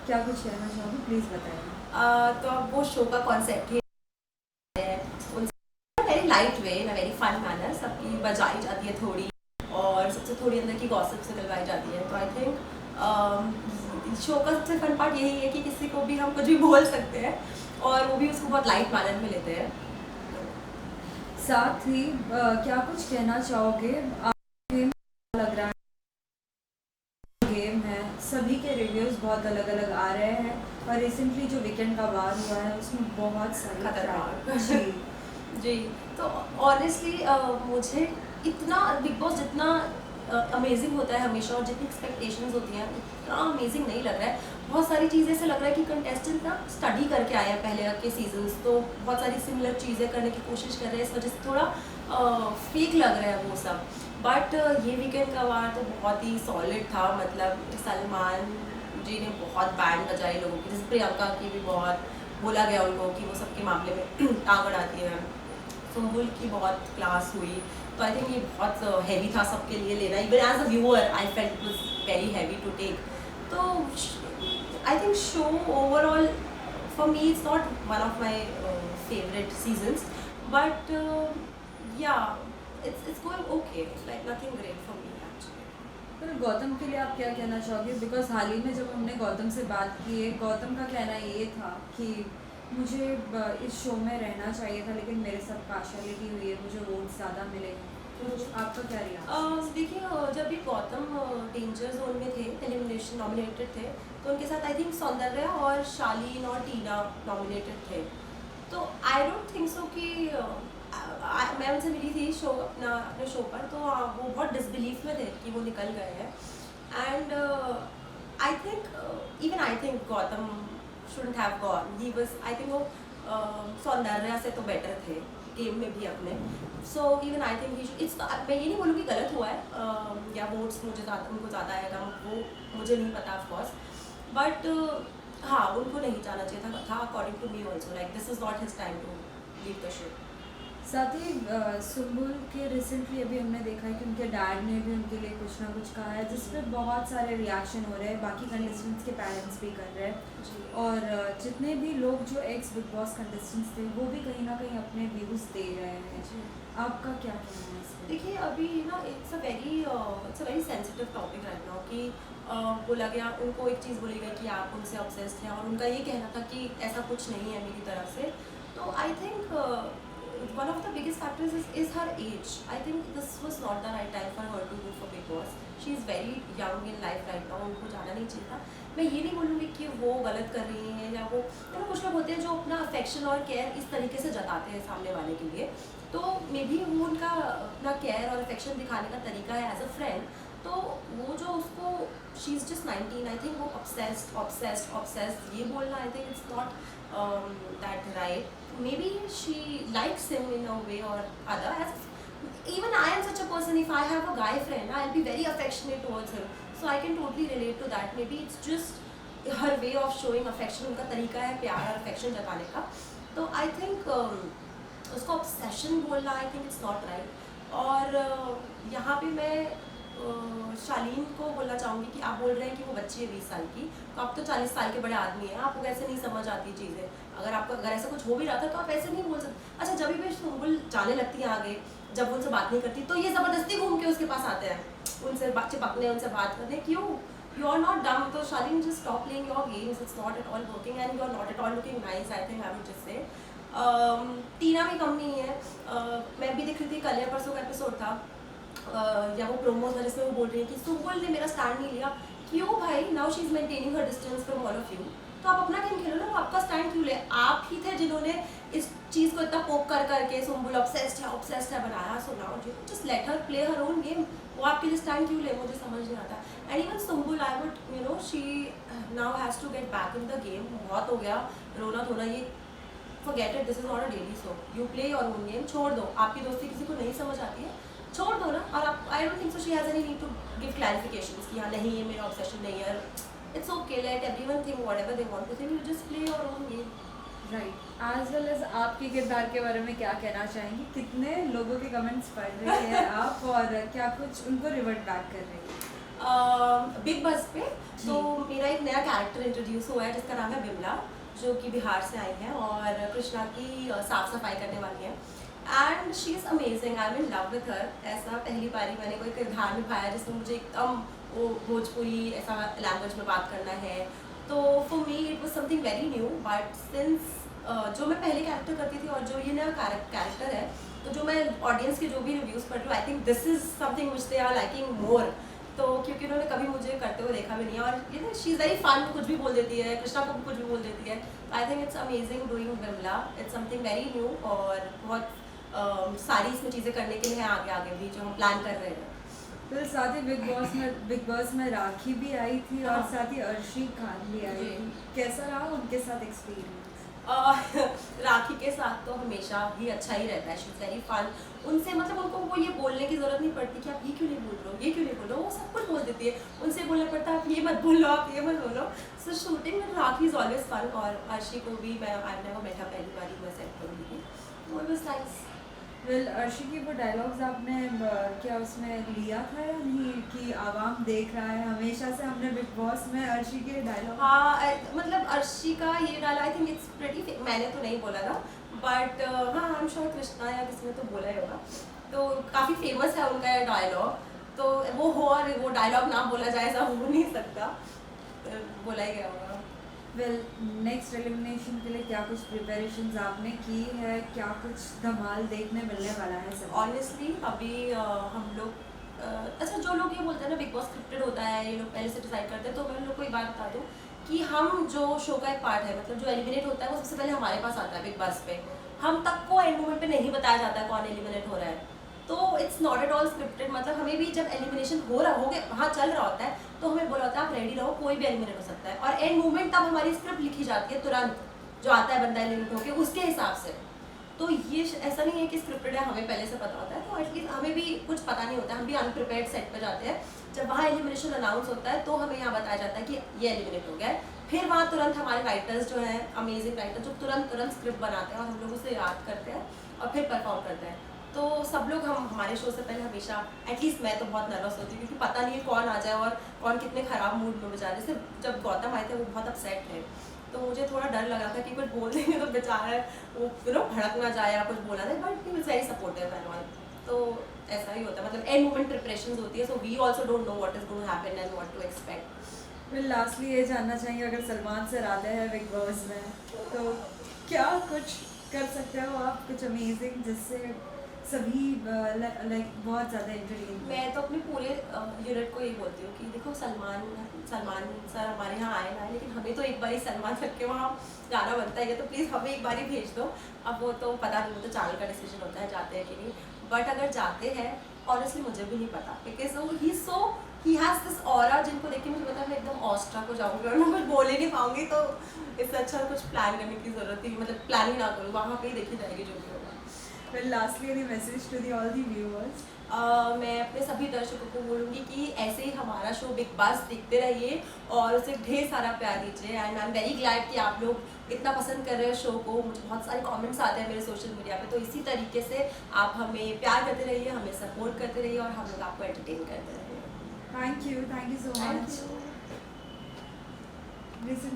क्या कुछ कहना चाहोगे, प्लीज़ बताइए। तो अब वो शो का कॉन्सेप्ट ही है उनसे very light way in a very fun manner, सबकी बजाई जाती है थोड़ी और सबसे थोड़ी अंदर की गॉसिप से निकलवाई जाती है। तो आई थिंक शो का सबसे फन पार्ट यही है कि किसी को भी हम कुछ भी बोल सकते हैं और वो भी उसको बहुत लाइट मैनर में लेते हैं। साथ ही क्या कुछ कहना चाहोगे, आपको गेम लग रहा है, गेम है, सभी के रिव्यूज़ बहुत अलग अलग आ रहे हैं और रिसेंटली जो वीकेंड का वार हुआ है उसमें बहुत सारी खतरनाक जी जी। तो ऑनेस्टली मुझे इतना बिग बॉस जितना अमेजिंग होता है हमेशा और जितनी एक्सपेक्टेशंस होती हैं उतना अमेजिंग नहीं लग रहा है। बहुत सारी चीज़ें ऐसे लग रहा है कि कंटेस्टेंट ना स्टडी करके आए हैं पहले के सीजन्स, तो बहुत सारी सिमिलर चीज़ें करने की कोशिश कर रहे हैं, इस वजह से थोड़ा फेक लग रहा है वो सब। बट ये वीकेंड का वार तो बहुत ही सॉलिड था। मतलब सलमान जी ने बहुत बैंड बजाई लोगों की, जैसे प्रियंका की भी बहुत बोला गया उनको कि वो सबके मामले में टांग अड़ाती है। सुम्बुल की बहुत क्लास हुई। तो आई थिंक ये बहुत हैवी था सबके लिए लेना, even as a viewer I felt it was very heavy to take. तो I think show overall for me it's not one of my favourite seasons, but yeah it's going okay, like nothing great for me actually. पर गौतम के लिए आप क्या कहना चाहोगे, because हाल ही में जब हमने गौतम से बात की है, गौतम का कहना ये था कि मुझे इस शो में रहना चाहिए था लेकिन मेरे साथ पार्शलिटी हुई है, मुझे वोट ज़्यादा मिले। तो आपका क्या रिएक्शन? देखिए जब भी गौतम डेंजर जोन में थे, एलिमिनेशन नॉमिनेटेड थे, तो उनके साथ आई थिंक सौंदर्या और शालीन और टीना नॉमिनेटेड थे। तो आई डोंट थिंक सो कि मैं उनसे मिली थी अपने शो पर, तो वो बहुत डिसबिलीफ में थे कि वो निकल गए हैं। And I think even I think Gautam shouldn't have gone, he was I think वो सौंदर्या से तो बेटर थे गेम में भी अपने। So even I think it's, मैं ये नहीं बोलूँगी गलत हुआ है या वोट्स मुझे ज़्यादा उनको ज़्यादा आएगा वो मुझे नहीं पता ऑफकोर्स, बट हाँ उनको नहीं जाना चाहिए था according to me also, like this is not his time to leave the show. साथ ही सुम्बुल के रिसेंटली अभी हमने देखा है कि उनके डैड ने भी उनके लिए कुछ ना कुछ कहा है, जिस पर बहुत सारे रिएक्शन हो रहे हैं, बाकी कंटेस्टेंट्स के पेरेंट्स भी कर रहे हैं और जितने भी लोग जो एक्स बिग बॉस कंटेस्टेंट्स थे वो भी कहीं ना कहीं अपने व्यूज़ दे रहे हैं। आपका क्या कहना है इस पर? देखिए अभी ना it's a very sensitive topic right now कि बोला गया, उनको एक चीज़ बोली गई कि आप उनसे ऑब्सेस्ड हैं और उनका ये कहना था कि ऐसा कुछ नहीं है मेरी तरफ से। तो I think one of the biggest factors is her age. I think this was not the right time for her to go for Big Boss. She is very young in life right now. उनको जाना नहीं चाहिए था। मैं ये नहीं बोलूँगी कि वो गलत कर रही हैं या वो, तो कुछ लोग होते हैं जो अपना अफेक्शन और केयर इस तरीके से जताते हैं सामने वाले के लिए, तो मे बी वो उनका अपना केयर और अफेक्शन दिखाने का तरीका है एज अ फ्रेंड। तो वो जो उसको she is just 19, I think वो ऑब्सेस्ड ये बोलना आई think it's not that right. Maybe she likes him in a way or other. Even I am such a person, if I have a guy friend, I'll be very affectionate towards him. So I can totally relate to that. Maybe it's just her way of showing affection, उनका तरीका है प्यार और affection जताने का। तो I think उसको obsession बोलना I think it's not right. और यहाँ पे मैं शालीन को बोलना चाहूँगी कि आप बोल रहे हैं कि वो बच्ची है 20 साल की, तो आप तो 40 साल के बड़े आदमी हैं, आपको कैसे नहीं समझ आती चीज़ें। अगर ऐसा कुछ हो भी रहा था तो आप ऐसे नहीं बोल सकते। अच्छा जब भी सुम्बुल जाने लगती है आगे, जब उनसे बात नहीं करती तो ये ज़बरदस्ती घूम के उसके पास आते हैं, उनसे चिपकने, उनसे बात करने। क्यों? You are not dumb. तो Shalin just stop playing your games, it's not at all working and you are not at all looking nice, I think I would just say. Tina भी कम नहीं है। मैं भी देख रही थी कल या परसों का एपिसोड था या वो प्रोमोज है जिसमें वो बोल रही है कि सुम्बुल ने मेरा स्टैंड नहीं लिया। क्यों भाई? Now she is maintaining her distance from all of you. तो आप अपना गेम खेलो ना, वो आपका स्टैंड क्यों ले? आप ही थे जिन्होंने इस चीज़ को इतना पोक कर करके सुम्बुल ऑब्सेस्ड है बनाया। So now just let her play her own game. वो आपके लिए स्टैंड क्यों ले? मुझे समझ नहीं आता। And even Sumbul I would she now has to get back in the game. बहुत हो गया रोना धोना, ये forget it, this is not a daily show. You play your own game, छोड़ दो। आपकी दोस्ती किसी को नहीं समझ आती है, छोड़ दो ना। और आप I don't think so she has any need to give clarifications कि हाँ नहीं ये मेरा ऑब्सेशन नहीं है। It's okay, let everyone think whatever they want to think, you just play your own game. Right, as well as आपके किरदार के बारे में क्या कहना चाहेंगी? कितने लोगों के कमेंट्स पढ़ रहे हैं आप और क्या कुछ उनको रिवर्ट बैक कर रही है? बिग बस पे। जी। तो मेरा एक नया कैरेक्टर इंट्रोड्यूस हुआ है जिसका नाम है बिमला, जो कि बिहार से आई है और कृष्णा की साफ सफाई करने वाली है। And she is amazing, I am in love with her. ऐसा पहली बारी मैंने कोई किरदार निभाया जिसमें मुझे एकदम वो भोजपुरी ऐसा लैंग्वेज में बात करना है। तो for me it was something very new, but since जो मैं पहले कैरेक्टर करती थी और जो ये नया कैरेक्टर है, तो जो मैं ऑडियंस के जो भी रिव्यूज़ पढ़ रही हूँ, I think this is something which they are liking more. तो क्योंकि उन्होंने कभी मुझे करते हुए देखा भी नहीं है, और you know she is very fun, कुछ भी बोल देती है, कृष्णा को भी कुछ भी बोल देती है। I think it's amazing doing Vimla, it's something very new, और बहुत सारी इसमें चीज़ें करने के लिए हैं आगे आगे भी जो हम प्लान कर रहे हैं। फिर साथ ही बिग बॉस में राखी भी आई थी और हाँ। साथ ही अर्शी खान भी आई जी। थी। कैसा रहा उनके साथ एक्सपीरियंस? राखी के साथ तो हमेशा ही अच्छा ही रहता है, शी इज़ वेरी फन। उनसे मतलब उनको वो ये बोलने की ज़रूरत नहीं पड़ती कि आप ये क्यों नहीं बोल रहे हो, ये क्यों नहीं बोल रहे हो, वो सब कुछ बोल देती है। उनसे बोलना पड़ता है आप ये मत बोलो, आप ये मत बोलो। सो शूटिंग में राखी इज़ ऑलवेज फन, और अर्शी को भी मैं आई नेवर मेट हर, पहली बार मैं सेट करूँगी थी, वो वाज नाइस। वेल अर्शी की वो डायलॉग्स आपने क्या उसमें लिया था या नहीं कि आवाम देख रहा है? हमेशा से हमने बिग बॉस में अर्शी के डायलॉग हाँ, मतलब अर्शी का ये डाला, आई थिंक इट्स प्रीटी, मैंने तो नहीं बोला था, बट हाँ आई एम श्योर कृष्णा या किसी ने तो बोला ही होगा। तो काफ़ी फेमस है उनका ये डायलॉग, तो वो हो और वो डायलॉग ना बोला जाए ऐसा हो नहीं सकता, तो बोला ही गया होगा। वेल नेक्स्ट एलिमिनेशन के लिए क्या कुछ प्रिपरेशंस आपने की है? क्या कुछ धमाल देखने मिलने वाला है सब? ऑनेस्टली अभी हम लोग अच्छा, जो लोग ये बोलते हैं ना बिग बॉस स्क्रिप्टेड होता है, ये लोग पहले से डिसाइड करते हैं, तो मैं उन लोग को एक बात बता दूँ कि हम जो शो का एक पार्ट है, मतलब जो एलिमिनेट होता है वो सबसे पहले हमारे पास आता है बिग बॉस पे। हम तक को एंड मोमेंट पे नहीं बताया जाता है कौन एलिमिनेट हो रहा है, तो it's not at all scripted. मतलब हमें भी जब एलिमिनेशन हो गया वहाँ चल रहा होता है, तो हमें बोला होता है आप रेडी रहो, कोई भी एलिमिनेट हो सकता है, और एंड मोमेंट तब हमारी स्क्रिप्ट लिखी जाती है तुरंत, जो आता है बंदा एलिमिनेट होकर उसके हिसाब से। तो ये ऐसा नहीं है कि स्क्रिप्टेड है, हमें पहले से पता होता है, तो एटलीस्ट हमें भी कुछ पता नहीं होता है, हम भी अनप्रिपेयर्ड सेट पर जाते हैं। जब वहाँ एलिमिनेशन अनाउंस होता है तो हमें यहाँ बताया जाता है कि ये एलिमिनेट हो गया है, फिर वहाँ तुरंत हमारे राइटर्स जो हैं, अमेजिंग राइटर, जो तुरंत स्क्रिप्ट बनाते हैं और हम लोग उसे याद करते हैं और फिर परफॉर्म करते हैं। तो सब लोग हम हमारे शो से पहले हमेशा, एटलीस्ट मैं तो बहुत नर्वस होती हूँ क्योंकि पता नहीं है कौन आ जाए और कौन कितने ख़राब मूड में बेचारे। जैसे जब गौतम आए थे वो बहुत अपसेट थे, तो मुझे थोड़ा डर लगा था कि कुछ बोल देंगे तो बेचारा वो भड़क ना जाए या कुछ बोला था, but he was very supportive and all. तो ऐसा ही होता है, मतलब एंड मोमेंट प्रिपरेशन होती है, so we also don't know what is going to happen and what to expect. फिर लास्टली ये जानना चाहेंगे, अगर सलमान सर आते हैं बिग बॉस में तो क्या कुछ कर सकते हो आप, कुछ अमेजिंग जिससे सभी लाइक बहुत ज़्यादा एंटरटेन? मैं तो अपने पूरे यूनिट को यही बोलती हूँ कि देखो सलमान सर हमारे यहाँ आए ना आए, लेकिन हमें तो एक बार ही सलमान सर के वहाँ जाना बनता है, तो प्लीज़ हमें एक बार ही भेज दो। अब वो तो पता नहीं, वो तो चैनल का डिसीजन होता है जाते हैं कि नहीं, बट अगर जाते हैं ऑनेस्टली मुझे भी नहीं पता, because he has this aura जिनको देख के मुझे पता है मैं एकदम ऑस्ट्रा को जाऊँगी और मैं कुछ बोल ही नहीं पाऊँगी, तो इससे अच्छा कुछ प्लान करने की ज़रूरत ही, मतलब प्लान ही ना करूँ, वहाँ पे ही देखी जाएगी जो भी होगा। फिर lastly any message to the all the viewers? मैं अपने सभी दर्शकों को बोलूँगी कि ऐसे ही हमारा शो बिग बॉस देखते रहिए और उसे ढेर सारा प्यार दीजिए, and I am very glad कि आप लोग इतना पसंद कर रहे हैं शो को। मुझे बहुत सारे कमेंट्स आते हैं मेरे सोशल मीडिया पे, तो इसी तरीके से आप हमें प्यार करते रहिए, हमें सपोर्ट करते रहिए और हम लोग आपको एंटरटेन करते रहिए। Thank you so thank much. You. Recently